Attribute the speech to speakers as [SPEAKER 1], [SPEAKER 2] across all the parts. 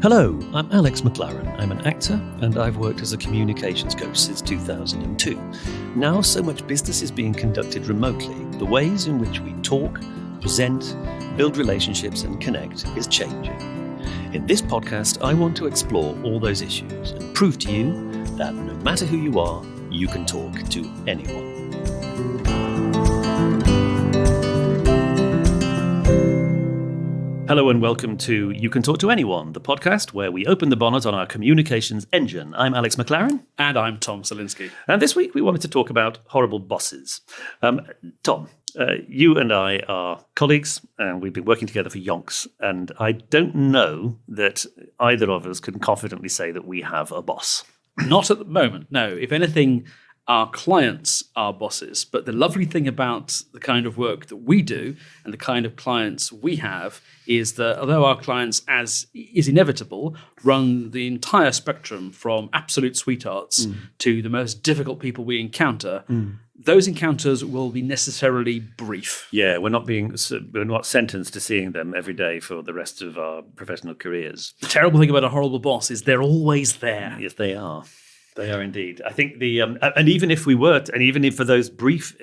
[SPEAKER 1] Hello, I'm Alex McLaren. I'm an actor and I've worked as a communications coach since 2002. Now so much business is being conducted remotely, the ways in which we talk, present, build relationships and connect is changing. In this podcast, I want to explore all those issues and prove to you that no matter who you are, you can talk to anyone. Hello and welcome to You Can Talk to Anyone, the podcast where we open the bonnet on our communications engine. I'm Alex McLaren.
[SPEAKER 2] And I'm Tom Salinsky.
[SPEAKER 1] And this week we wanted to talk about horrible bosses. Tom, you and I are colleagues and we've been working together for yonks. And I don't know that either of us can confidently say that we have a boss.
[SPEAKER 2] Not at the moment, no. If anything, our clients are bosses. But the lovely thing about the kind of work that we do and the kind of clients we have is that although our clients, as is inevitable, run the entire spectrum from absolute sweethearts to the most difficult people we encounter, those encounters will be necessarily brief.
[SPEAKER 1] Yeah, we're not sentenced to seeing them every day for the rest of our professional careers.
[SPEAKER 2] The terrible thing about a horrible boss is they're always there.
[SPEAKER 1] Yes, they are. They are indeed. I think and even if we were, and even if for those brief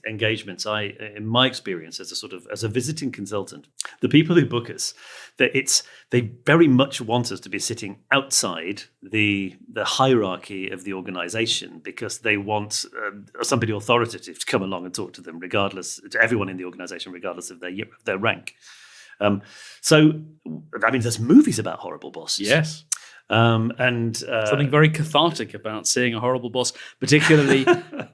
[SPEAKER 1] engagements, in my experience as a visiting consultant, the people who book us, they very much want us to be sitting outside the hierarchy of the organisation because they want somebody authoritative to come along and talk to them, to everyone in the organisation, regardless of their rank. So, I mean, there's movies about horrible bosses.
[SPEAKER 2] Yes.
[SPEAKER 1] Something
[SPEAKER 2] very cathartic about seeing a horrible boss, particularly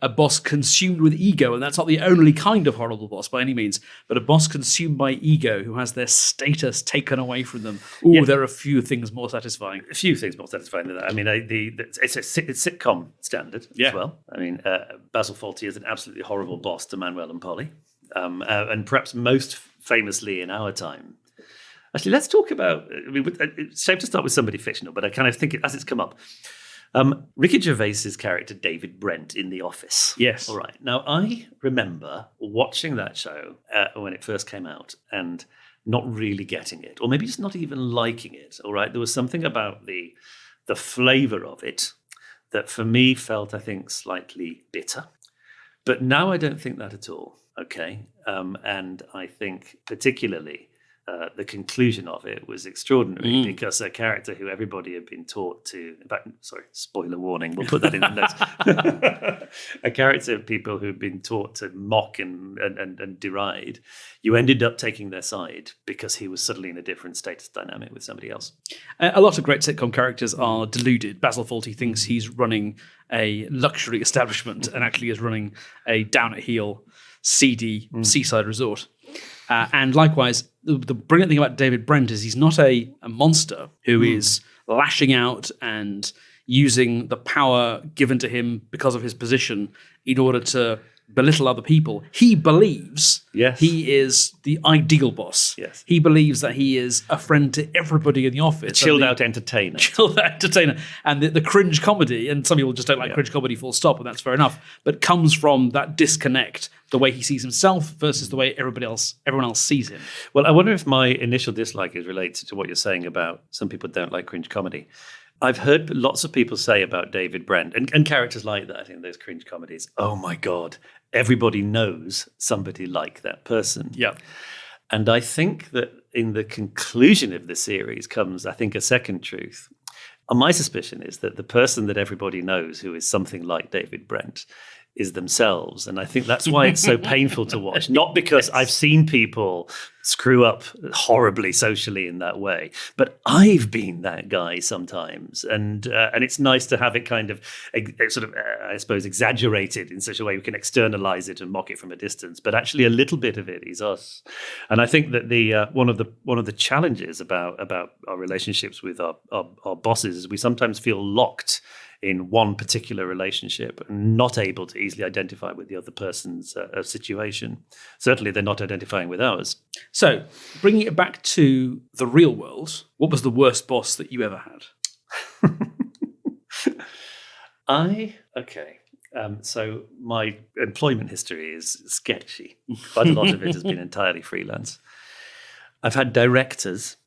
[SPEAKER 2] a boss consumed with ego. And that's not the only kind of horrible boss by any means, but a boss consumed by ego who has their status taken away from them. There are a few things more satisfying.
[SPEAKER 1] A few things more satisfying than that. I mean, it's sitcom standard as well. I mean, Basil Fawlty is an absolutely horrible boss to Manuel and Polly. And perhaps most famously in our time. Actually, let's talk about, it's safe to start with somebody fictional, but I kind of think as it's come up. Ricky Gervais's character, David Brent, in The Office.
[SPEAKER 2] Yes.
[SPEAKER 1] All right. Now, I remember watching that show when it first came out and not really getting it, or maybe just not even liking it. All right. There was something about the flavour of it that for me felt, I think, slightly bitter. But now I don't think that at all. Okay. And I think particularly the conclusion of it was extraordinary because a character who everybody had been taught to, in fact, sorry, spoiler warning, we'll put that in the notes. A character of people who've been taught to mock and deride, you ended up taking their side because he was suddenly in a different status dynamic with somebody else.
[SPEAKER 2] A lot of great sitcom characters are deluded. Basil Fawlty thinks he's running a luxury establishment and actually is running a down-at-heel, seedy seaside resort. And likewise, the brilliant thing about David Brent is he's not a monster who is lashing out and using the power given to him because of his position in order to belittle other people. He believes he is the ideal boss.
[SPEAKER 1] Yes.
[SPEAKER 2] He believes that he is a friend to everybody in the office.
[SPEAKER 1] Chilled-out entertainer.
[SPEAKER 2] And the cringe comedy, and some people just don't like cringe comedy full stop, and that's fair enough, but comes from that disconnect, the way he sees himself versus the way everyone else sees him.
[SPEAKER 1] Well, I wonder if my initial dislike is related to what you're saying about some people don't like cringe comedy. I've heard lots of people say about David Brent and characters like that in those cringe comedies, oh my God, everybody knows somebody like that person.
[SPEAKER 2] Yeah.
[SPEAKER 1] And I think that in the conclusion of the series comes, I think, a second truth. And my suspicion is that the person that everybody knows who is something like David Brent is themselves. And I think that's why it's so painful to watch. Not because I've seen people screw up horribly socially in that way, but I've been that guy sometimes. And it's nice to have it kind of I suppose, exaggerated in such a way we can externalize it and mock it from a distance. But actually a little bit of it is us. And I think that the one of the challenges about our relationships with our bosses is we sometimes feel locked in one particular relationship and not able to easily identify with the other person's situation. Certainly they're not identifying with ours.
[SPEAKER 2] So, bringing it back to the real world, what was the worst boss that you ever had?
[SPEAKER 1] So my employment history is sketchy. Quite a lot of it has been entirely freelance. I've had directors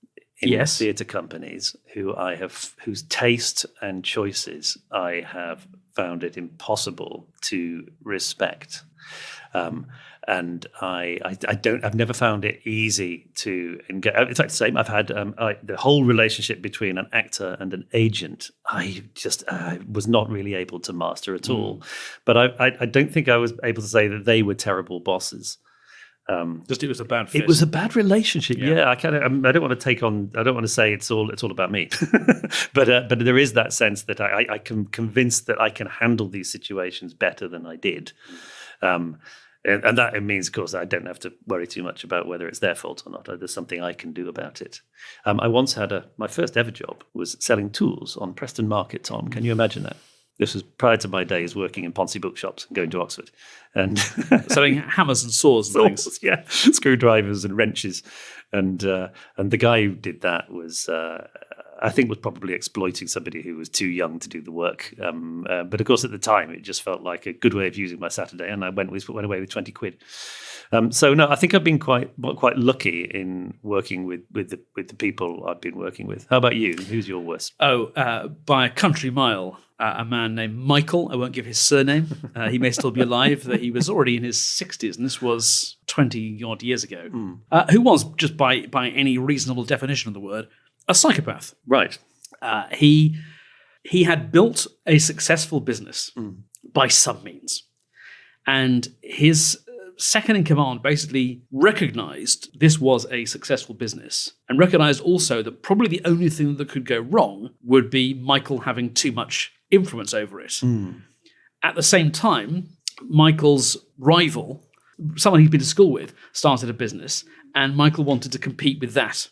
[SPEAKER 1] in
[SPEAKER 2] Yes.
[SPEAKER 1] theatre companies whose taste and choices I have found it impossible to respect. And I've never found it easy to engage. It's like the same. I've had the whole relationship between an actor and an agent. I was not really able to master at all. But I don't think I was able to say that they were terrible bosses.
[SPEAKER 2] Just it was a bad fit.
[SPEAKER 1] It was a bad relationship. Yeah, I don't want to take on. I don't want to say it's all about me, but there is that sense that I can convinced that I can handle these situations better than I did, and that it means, of course, I don't have to worry too much about whether it's their fault or not. There's something I can do about it. I once had my first ever job was selling tools on Preston Market. Tom, can you imagine that? This was prior to my days working in Ponsonby bookshops and going to Oxford. And
[SPEAKER 2] selling hammers and saws and things.
[SPEAKER 1] Yeah, screwdrivers and wrenches. And the guy who did that was, I think, was probably exploiting somebody who was too young to do the work. But of course, at the time, it just felt like a good way of using my Saturday, and I went away with 20 quid. So no, I think I've been quite lucky in working with the people I've been working with. How about you? Who's your worst?
[SPEAKER 2] By a country mile, a man named Michael. I won't give his surname. He may still be alive. That he was already in his 60s, and this was 20 odd years ago. Who was, just by any reasonable definition of the word, a psychopath.
[SPEAKER 1] Right.
[SPEAKER 2] He had built a successful business by some means, and his second in command basically recognized this was a successful business and recognized also that probably the only thing that could go wrong would be Michael having too much influence over it. At the same time, Michael's rival, someone he'd been to school with, started a business, and Michael wanted to compete with that.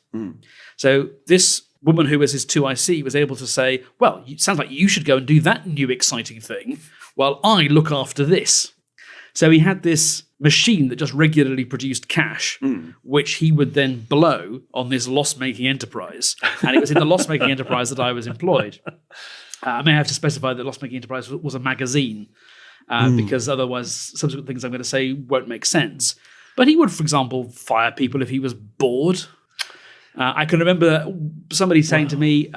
[SPEAKER 2] So this woman who was his 2IC was able to say, well, it sounds like you should go and do that new exciting thing while I look after this. So he had this machine that just regularly produced cash, which he would then blow on this loss-making enterprise. And it was in the loss-making enterprise that I was employed. I may have to specify that loss-making enterprise was a magazine, because otherwise subsequent things I'm going to say won't make sense. But he would, for example, fire people if he was bored. I can remember somebody saying to me,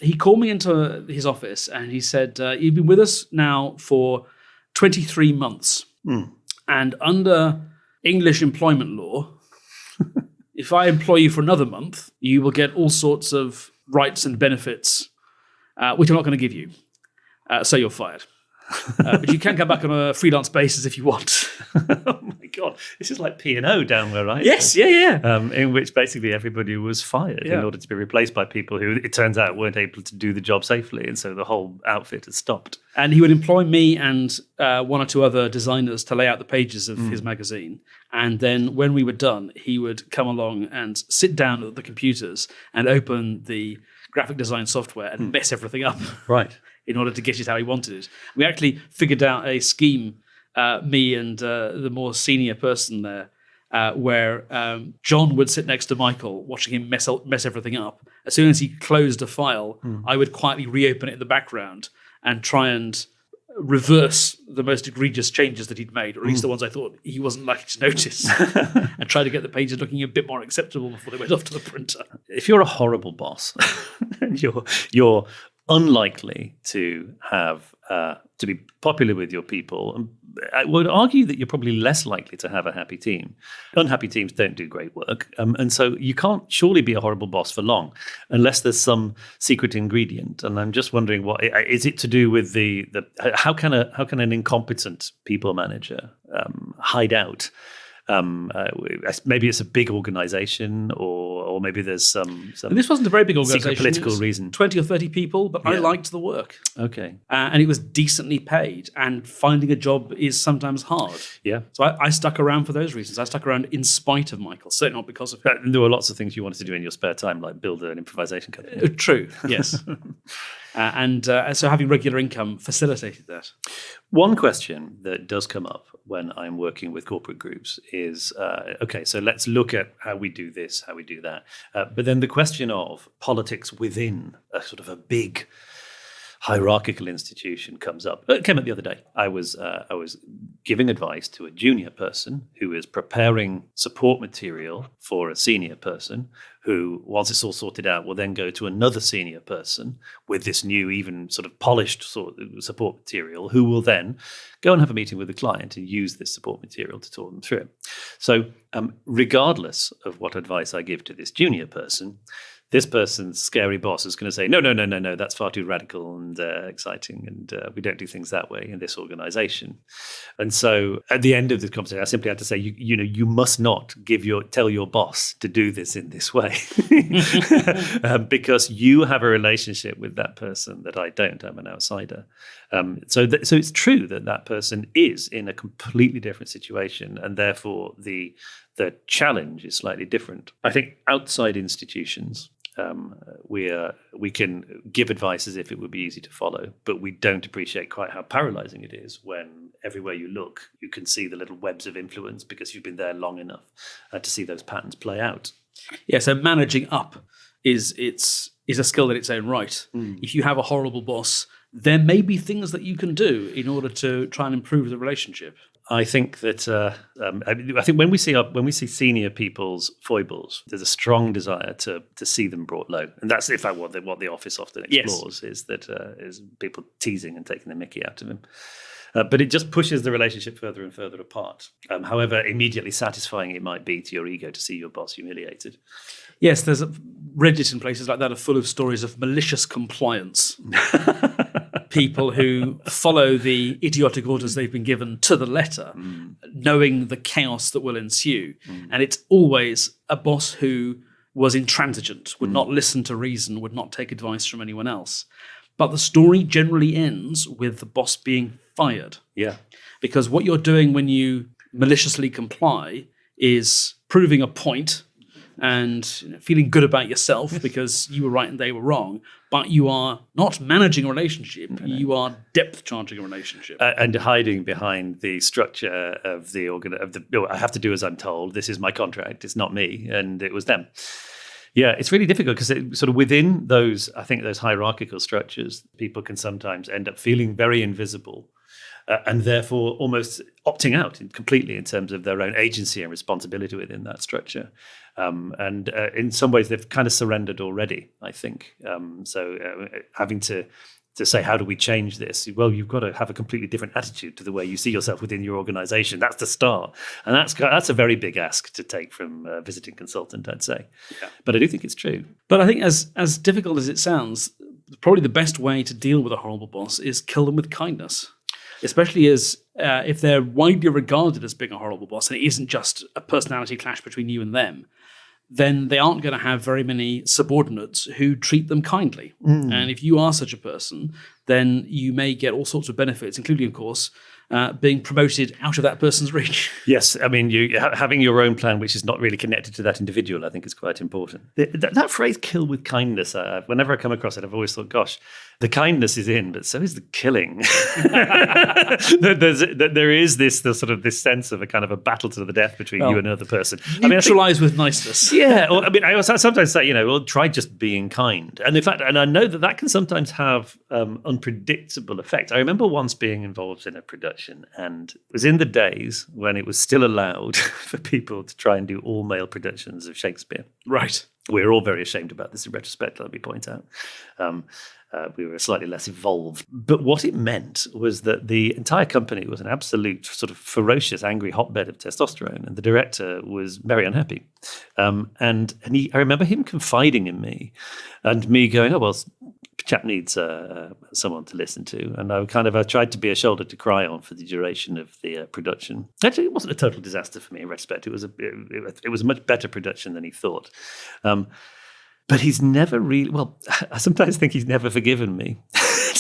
[SPEAKER 2] he called me into his office and he said, you've been with us now for 23 months. And under English employment law, if I employ you for another month, you will get all sorts of rights and benefits, which I'm not going to give you. So you're fired. But you can come back on a freelance basis if you want.
[SPEAKER 1] Oh my God, this is like P&O down there, right?
[SPEAKER 2] Yes, yeah.
[SPEAKER 1] In which basically everybody was fired in order to be replaced by people who, it turns out, weren't able to do the job safely, and so the whole outfit has stopped.
[SPEAKER 2] And he would employ me and one or two other designers to lay out the pages of his magazine. And then when we were done, he would come along and sit down at the computers and open the graphic design software and mess everything up.
[SPEAKER 1] Right.
[SPEAKER 2] In order to get it how he wanted it. We actually figured out a scheme, me and the more senior person there, where John would sit next to Michael, watching him mess everything up. As soon as he closed a file, I would quietly reopen it in the background and try and reverse the most egregious changes that he'd made, or at least the ones I thought he wasn't likely to notice, and try to get the pages looking a bit more acceptable before they went off to the printer.
[SPEAKER 1] If you're a horrible boss, and you're unlikely to have to be popular with your people, I would argue that you're probably less likely to have a happy team. Unhappy teams don't do great work, and so you can't surely be a horrible boss for long unless there's some secret ingredient. And I'm just wondering, what is it to do with the how can an incompetent people manager hide out? Maybe it's a big organization, or maybe there's some
[SPEAKER 2] and this wasn't a very big organization.
[SPEAKER 1] Secret political reason.
[SPEAKER 2] 20 or 30 people, but I liked the work.
[SPEAKER 1] Okay.
[SPEAKER 2] And it was decently paid, and finding a job is sometimes hard.
[SPEAKER 1] Yeah.
[SPEAKER 2] So I stuck around for those reasons. I stuck around in spite of Michael, certainly not because of him.
[SPEAKER 1] There were lots of things you wanted to do in your spare time, like build an improvisation company.
[SPEAKER 2] True, yes. And so having regular income facilitated that.
[SPEAKER 1] One question that does come up when I'm working with corporate groups is, okay, so let's look at how we do this, how we do that. But then the question of politics within a sort of a big hierarchical institution comes up. It came up the other day. I was giving advice to a junior person who is preparing support material for a senior person who, once it's all sorted out, will then go to another senior person with this new, even sort of polished sort of support material, who will then go and have a meeting with the client and use this support material to talk them through it. So regardless of what advice I give to this junior person, this person's scary boss is going to say, no, that's far too radical and exciting, and we don't do things that way in this organization. And so at the end of this conversation, I simply had to say, you must not tell your boss to do this in this way, because you have a relationship with that person that I don't. I'm an outsider. So it's true that person is in a completely different situation, and therefore the challenge is slightly different. I think outside institutions, we can give advice as if it would be easy to follow, but we don't appreciate quite how paralyzing it is when everywhere you look, you can see the little webs of influence because you've been there long enough to see those patterns play out.
[SPEAKER 2] Yeah, so managing up is a skill in its own right. If you have a horrible boss, there may be things that you can do in order to try and improve the relationship.
[SPEAKER 1] I think that I think when we see senior people's foibles, there's a strong desire to see them brought low, and that's in fact what the office often explores. Yes. is people teasing and taking the mickey out of him. But it just pushes the relationship further and further apart. However immediately satisfying it might be to your ego to see your boss humiliated.
[SPEAKER 2] Yes, there's Reddit and places like that are full of stories of malicious compliance. People who follow the idiotic orders they've been given to the letter, knowing the chaos that will ensue. And it's always a boss who was intransigent, would not listen to reason, would not take advice from anyone else. But the story generally ends with the boss being fired.
[SPEAKER 1] Yeah.
[SPEAKER 2] Because what you're doing when you maliciously comply is proving a point and feeling good about yourself because you were right and they were wrong, but you are not managing a relationship, you are depth charging a relationship.
[SPEAKER 1] And hiding behind the structure of I have to do as I'm told, this is my contract, it's not me, and it was them. Yeah, it's really difficult because sort of within those hierarchical structures, people can sometimes end up feeling very invisible and therefore almost opting out completely in terms of their own agency and responsibility within that structure. And in some ways, they've kind of surrendered already, I think. Having to say, how do we change this? Well, you've got to have a completely different attitude to the way you see yourself within your organization. That's the start. And that's a very big ask to take from a visiting consultant, I'd say. Yeah. But I do think it's true.
[SPEAKER 2] But I think as difficult as it sounds, probably the best way to deal with a horrible boss is kill them with kindness. Especially as if they're widely regarded as being a horrible boss, and it isn't just a personality clash between you and them, then they aren't going to have very many subordinates who treat them kindly. And if you are such a person, then you may get all sorts of benefits, including, of course, being promoted out of that person's reach.
[SPEAKER 1] Yes, I mean, having your own plan, which is not really connected to that individual, I think is quite important. That phrase, kill with kindness, whenever I come across it, I've always thought, gosh, the kindness is in, but so is the killing. There is this sense of a kind of a battle to the death between you and another person.
[SPEAKER 2] Neutralize with niceness.
[SPEAKER 1] Yeah, I sometimes say, try just being kind. And in fact, and I know that can sometimes have unpredictable effects. I remember once being involved in a production, and it was in the days when it was still allowed for people to try and do all male productions of Shakespeare.
[SPEAKER 2] Right.
[SPEAKER 1] We're all very ashamed about this in retrospect, let me point out. We were slightly less evolved. But what it meant was that the entire company was an absolute sort of ferocious, angry hotbed of testosterone, and the director was very unhappy. And I remember him confiding in me, and me going, oh, well, chap needs someone to listen to. And I tried to be a shoulder to cry on for the duration of the production. Actually, it wasn't a total disaster for me in retrospect. It was a much better production than he thought. But he's never really, well, I sometimes think he's never forgiven me.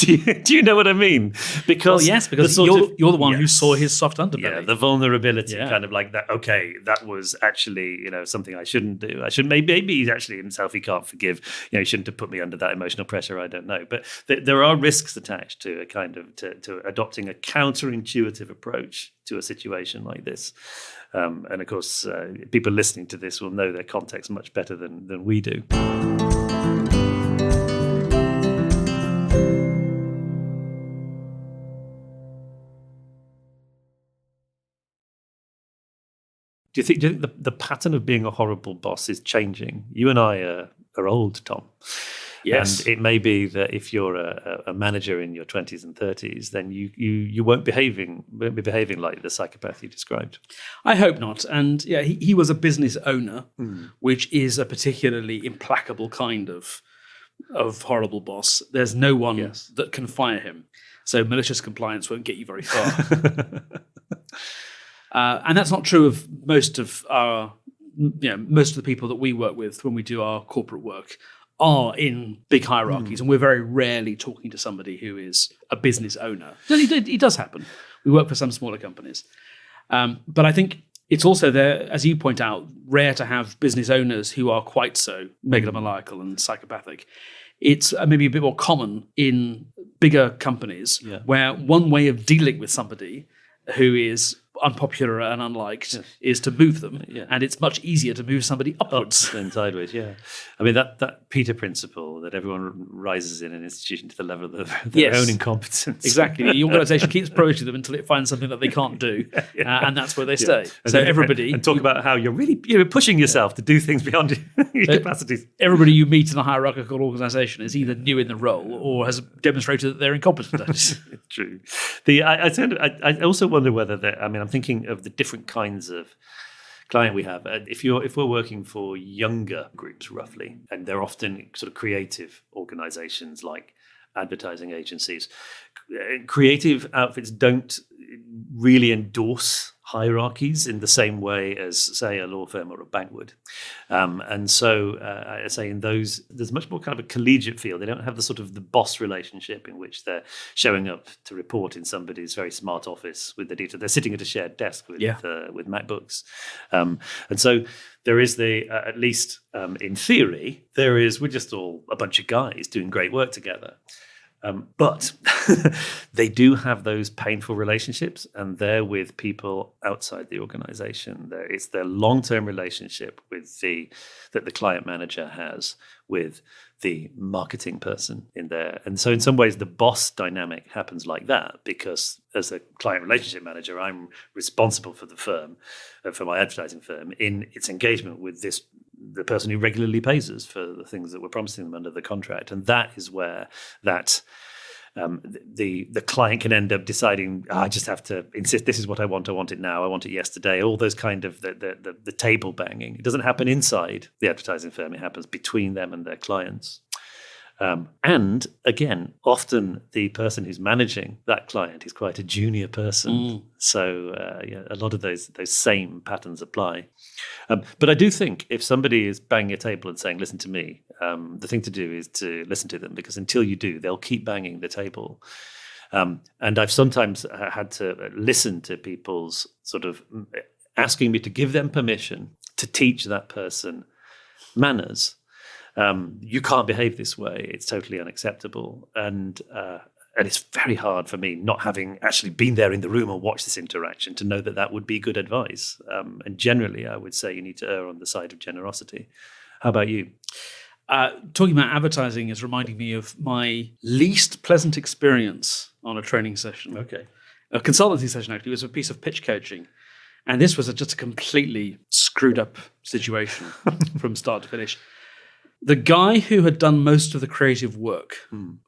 [SPEAKER 1] Do you know what I mean?
[SPEAKER 2] Because you're the one who saw his soft underbelly.
[SPEAKER 1] Yeah, the vulnerability, kind of like that. Okay, that was actually something I shouldn't do. Maybe he's actually himself. He can't forgive. He shouldn't have put me under that emotional pressure. I don't know. But there are risks attached to a kind of to adopting a counterintuitive approach to a situation like this. And of course, people listening to this will know their context much better than we do. Do you think the pattern of being a horrible boss is changing? You and I are old, Tom.
[SPEAKER 2] Yes.
[SPEAKER 1] And it may be that if you're a manager in your 20s and 30s, then you won't be behaving like the psychopath you described.
[SPEAKER 2] I hope not. And yeah, he was a business owner, which is a particularly implacable kind of horrible boss. There's no one that can fire him. So malicious compliance won't get you very far. And that's not true of most of the people that we work with when we do our corporate work are in big hierarchies, and we're very rarely talking to somebody who is a business owner. It does happen. We work for some smaller companies. But I think it's also there, as you point out, rare to have business owners who are quite so megalomaniacal and psychopathic. It's maybe a bit more common in bigger companies where one way of dealing with somebody who is unpopular and unliked is to move them, and it's much easier to move somebody upwards
[SPEAKER 1] than sideways. Yeah, I mean that Peter principle that everyone rises in an institution to the level of their own incompetence.
[SPEAKER 2] Exactly, the organisation keeps promoting them until it finds something that they can't do, and that's where they stay. So everybody
[SPEAKER 1] and talk about how you're pushing yourself to do things beyond your capacities.
[SPEAKER 2] Everybody you meet in a hierarchical organisation is either new in the role or has demonstrated that they're incompetent.
[SPEAKER 1] It's true. I also wonder whether I'm thinking of the different kinds of client we have. If we're working for younger groups, roughly, and they're often sort of creative organizations like advertising agencies, creative outfits don't really endorse hierarchies in the same way as, say, a law firm or a bank would. And so I say in those, there's much more kind of a collegiate feel. They don't have the sort of the boss relationship in which they're showing up to report in somebody's very smart office with the data. They're sitting at a shared desk with MacBooks. And so there is at least in theory, we're just all a bunch of guys doing great work together. But they do have those painful relationships, and they're with people outside the organization. It's their long-term relationship that the client manager has with the marketing person in there. And so in some ways, the boss dynamic happens like that, because as a client relationship manager, I'm responsible for the firm, for my advertising firm, in its engagement with the person who regularly pays us for the things that we're promising them under the contract. And that is where the client can end up deciding, I just have to insist, this is what I want it now, I want it yesterday, all those kind of the table banging. It doesn't happen inside the advertising firm, it happens between them and their clients. And again, often the person who's managing that client is quite a junior person. So a lot of those same patterns apply. But I do think if somebody is banging a table and saying, listen to me, the thing to do is to listen to them, because until you do, they'll keep banging the table. And I've sometimes had to listen to people's sort of asking me to give them permission to teach that person manners. You can't behave this way. It's totally unacceptable. And it's very hard for me, not having actually been there in the room or watched this interaction, to know that would be good advice. And generally, I would say you need to err on the side of generosity. How about you?
[SPEAKER 2] Talking about advertising is reminding me of my least pleasant experience on a training session.
[SPEAKER 1] Okay.
[SPEAKER 2] A consultancy session, actually. It was a piece of pitch coaching. And this was just a completely screwed up situation from start to finish. The guy who had done most of the creative work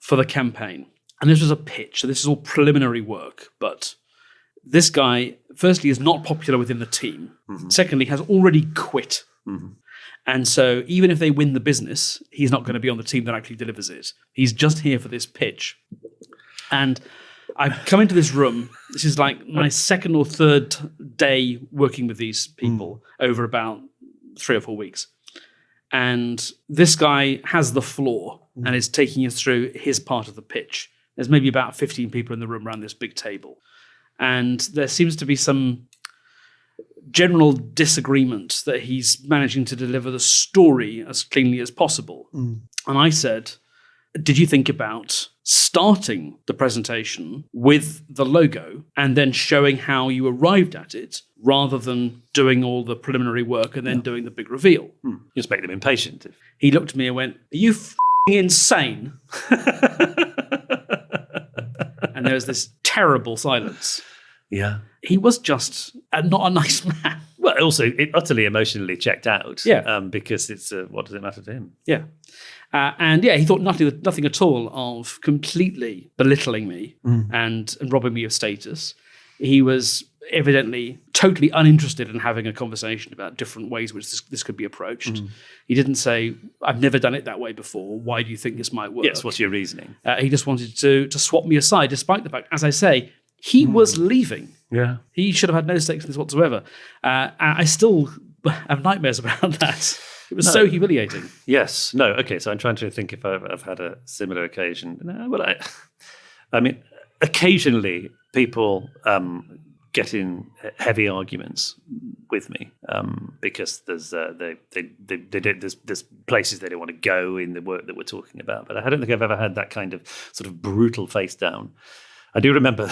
[SPEAKER 2] for the campaign, and this was a pitch, so this is all preliminary work, but this guy, firstly, is not popular within the team. Secondly, has already quit. And so even if they win the business, he's not going to be on the team that actually delivers it. He's just here for this pitch. And I've come into this room. This is like my second or third day working with these people over about 3 or 4 weeks. And this guy has the floor and is taking us through his part of the pitch. There's maybe about 15 people in the room around this big table. And there seems to be some general disagreement that he's managing to deliver the story as cleanly as possible. And I said, did you think about starting the presentation with the logo and then showing how you arrived at it, rather than doing all the preliminary work and then doing the big reveal?
[SPEAKER 1] You just make them impatient.
[SPEAKER 2] He looked at me and went, are you f***ing insane? And there was this terrible silence.
[SPEAKER 1] Yeah.
[SPEAKER 2] He was just not a nice man.
[SPEAKER 1] Well, also utterly emotionally checked out.
[SPEAKER 2] Yeah.
[SPEAKER 1] Because it's what does it matter to him?
[SPEAKER 2] Yeah. He thought nothing at all of completely belittling me and robbing me of status. He was evidently totally uninterested in having a conversation about different ways which this could be approached. He didn't say, "I've never done it that way before. Why do you think this might work?"
[SPEAKER 1] Yes, what's your reasoning?
[SPEAKER 2] He just wanted to swap me aside, despite the fact, as I say, he was leaving.
[SPEAKER 1] Yeah.
[SPEAKER 2] He should have had no stakes in this whatsoever. I still have nightmares about that. It was so humiliating.
[SPEAKER 1] Yes. No. Okay. So I'm trying to think if I've had a similar occasion. No, well, I mean, occasionally people get in heavy arguments with me because there's there's places they don't want to go in the work that we're talking about. But I don't think I've ever had that kind of sort of brutal face down. I do remember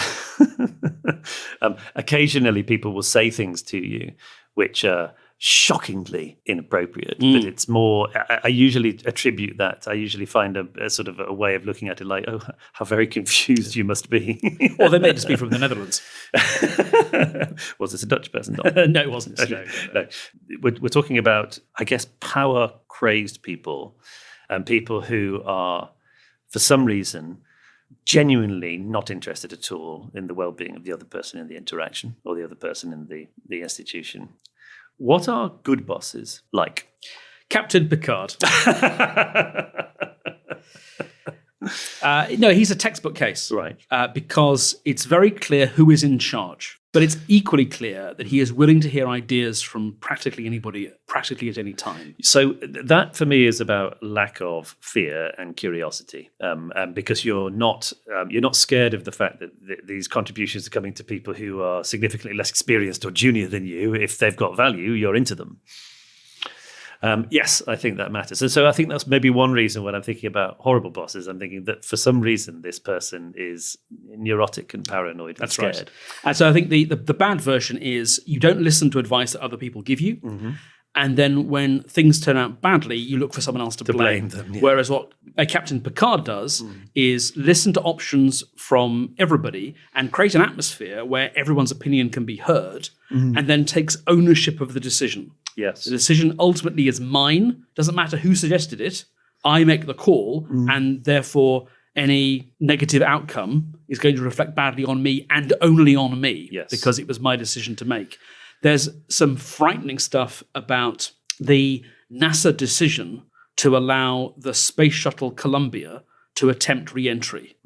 [SPEAKER 1] occasionally people will say things to you which are shockingly inappropriate, but it's more, I usually attribute that. I usually find a sort of a way of looking at it like, oh, how very confused you must be.
[SPEAKER 2] Or they may just be from the Netherlands.
[SPEAKER 1] Was this a Dutch person?
[SPEAKER 2] No, it wasn't.
[SPEAKER 1] No. We're talking about, I guess, power-crazed people and people who are, for some reason, genuinely not interested at all in the well-being of the other person in the interaction or the other person in the institution. What are good bosses like?
[SPEAKER 2] Captain Picard. No, he's a textbook case.
[SPEAKER 1] Right.
[SPEAKER 2] Because it's very clear who is in charge. But it's equally clear that he is willing to hear ideas from practically anybody, practically at any time.
[SPEAKER 1] So that, for me, is about lack of fear and curiosity, because you're not scared of the fact that these contributions are coming to people who are significantly less experienced or junior than you. If they've got value, you're into them. Yes, I think that matters. And so I think that's maybe one reason when I'm thinking about horrible bosses, I'm thinking that for some reason this person is neurotic and paranoid and scared.
[SPEAKER 2] Right. And so I think the bad version is you don't listen to advice that other people give you. Mm-hmm. And then when things turn out badly, you look for someone else to blame
[SPEAKER 1] them. Yeah.
[SPEAKER 2] Whereas what Captain Picard does is listen to options from everybody and create an atmosphere where everyone's opinion can be heard and then takes ownership of the decision.
[SPEAKER 1] Yes.
[SPEAKER 2] The decision ultimately is mine. Doesn't matter who suggested it. I make the call, and therefore any negative outcome is going to reflect badly on me and only on me because it was my decision to make. There's some frightening stuff about the NASA decision to allow the Space Shuttle Columbia to attempt re-entry.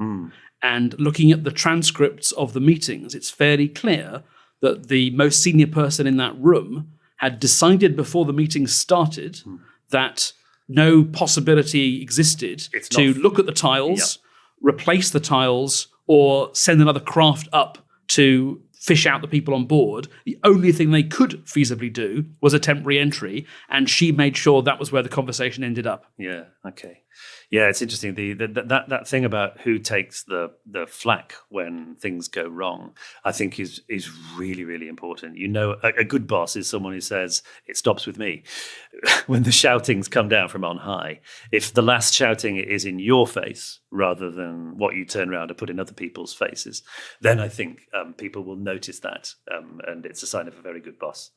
[SPEAKER 2] And looking at the transcripts of the meetings, it's fairly clear that the most senior person in that room had decided before the meeting started that no possibility existed to look at the tiles, replace the tiles, or send another craft up to fish out the people on board. The only thing they could feasibly do was attempt re-entry, and she made sure that was where the conversation ended up.
[SPEAKER 1] Yeah, okay. Yeah, it's interesting. That thing about who takes the flack when things go wrong, I think is really, really important. You know, a good boss is someone who says, it stops with me. When the shoutings come down from on high, if the last shouting is in your face rather than what you turn around and put in other people's faces, then I think people will notice that, and it's a sign of a very good boss.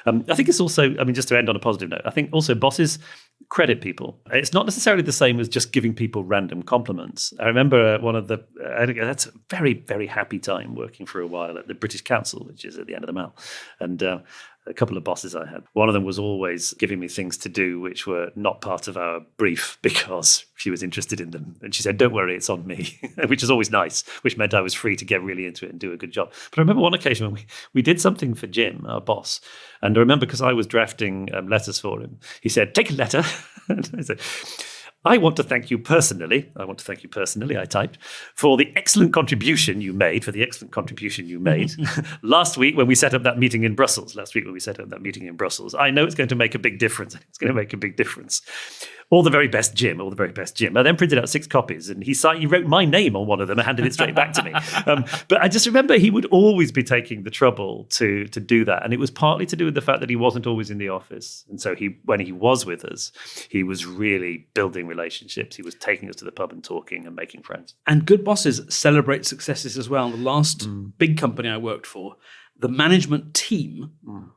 [SPEAKER 1] I think it's also, I mean, just to end on a positive note, I think also bosses credit people. It's not necessarily the same as just giving people random compliments. I remember that's a very, very happy time working for a while at the British Council, which is at the end of the Mall. And a couple of bosses I had. One of them was always giving me things to do which were not part of our brief because she was interested in them. And she said, don't worry, it's on me, which is always nice, which meant I was free to get really into it and do a good job. But I remember one occasion when we did something for Jim, our boss. And I remember because I was drafting letters for him, he said, take a letter. And I said, I want to thank you personally, I typed, for the excellent contribution you made, last week when we set up that meeting in Brussels. I know it's going to make a big difference. All the very best, Jim. I then printed out 6 copies, and he wrote my name on one of them and handed it straight back to me. But I just remember he would always be taking the trouble to do that. And it was partly to do with the fact that he wasn't always in the office. And so when he was with us, he was really building relationships. He was taking us to the pub and talking and making friends.
[SPEAKER 2] And good bosses celebrate successes as well. The last big company I worked for, the management team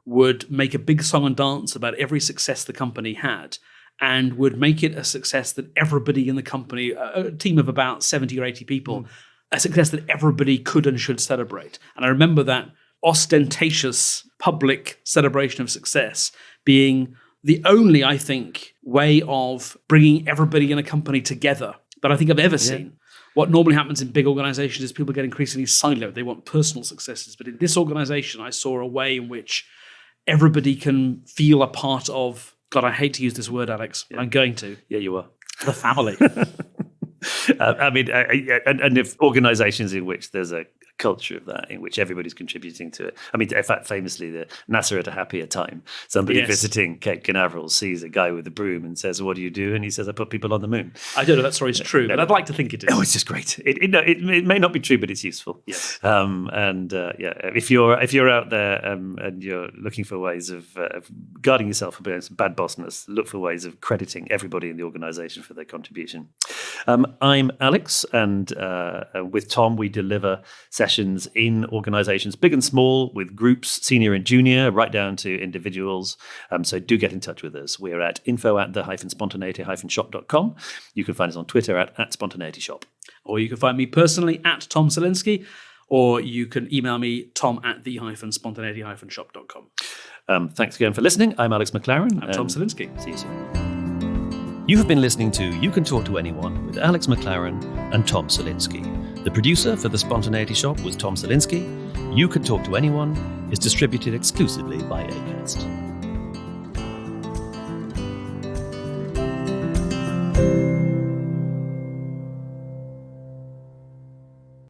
[SPEAKER 2] would make a big song and dance about every success the company had, and would make it a success that everybody in the company, a team of about 70 or 80 people, a success that everybody could and should celebrate. And I remember that ostentatious public celebration of success being the only, I think, way of bringing everybody in a company together that I think I've ever seen. What normally happens in big organizations is people get increasingly siloed. They want personal successes. But in this organization, I saw a way in which everybody can feel a part of, God, I hate to use this word, Alex, but I'm going to.
[SPEAKER 1] Yeah, you are.
[SPEAKER 2] The family.
[SPEAKER 1] And if organizations in which there's a culture of that, in which everybody's contributing to it. I mean, in fact, famously, the NASA at a Happier Time, somebody visiting Cape Canaveral sees a guy with a broom and says, "What do you do?" And he says, "I put people on the moon."
[SPEAKER 2] I don't know if that story's true, but I'd like to think it is.
[SPEAKER 1] Oh, it's just great. It may not be true, but it's useful.
[SPEAKER 2] Yes.
[SPEAKER 1] If you're out there and you're looking for ways of guarding yourself against bad bossness, look for ways of crediting everybody in the organization for their contribution. I'm Alex, and with Tom, we deliver sessions in organizations, big and small, with groups, senior and junior, right down to individuals. So do get in touch with us. We're at info@the-spontaneity-shop.com. You can find us on Twitter at @spontaneityshop.
[SPEAKER 2] Or you can find me personally at Tom Salinsky, or you can email me, tom@the-spontaneity-shop.com.
[SPEAKER 1] Thanks again for listening. I'm Alex McLaren.
[SPEAKER 2] I'm Tom Salinsky.
[SPEAKER 1] See you soon. You have been listening to You Can Talk to Anyone with Alex McLaren and Tom Salinsky. The producer for The Spontaneity Shop was Tom Salinsky. You Can Talk to Anyone is distributed exclusively by Acast.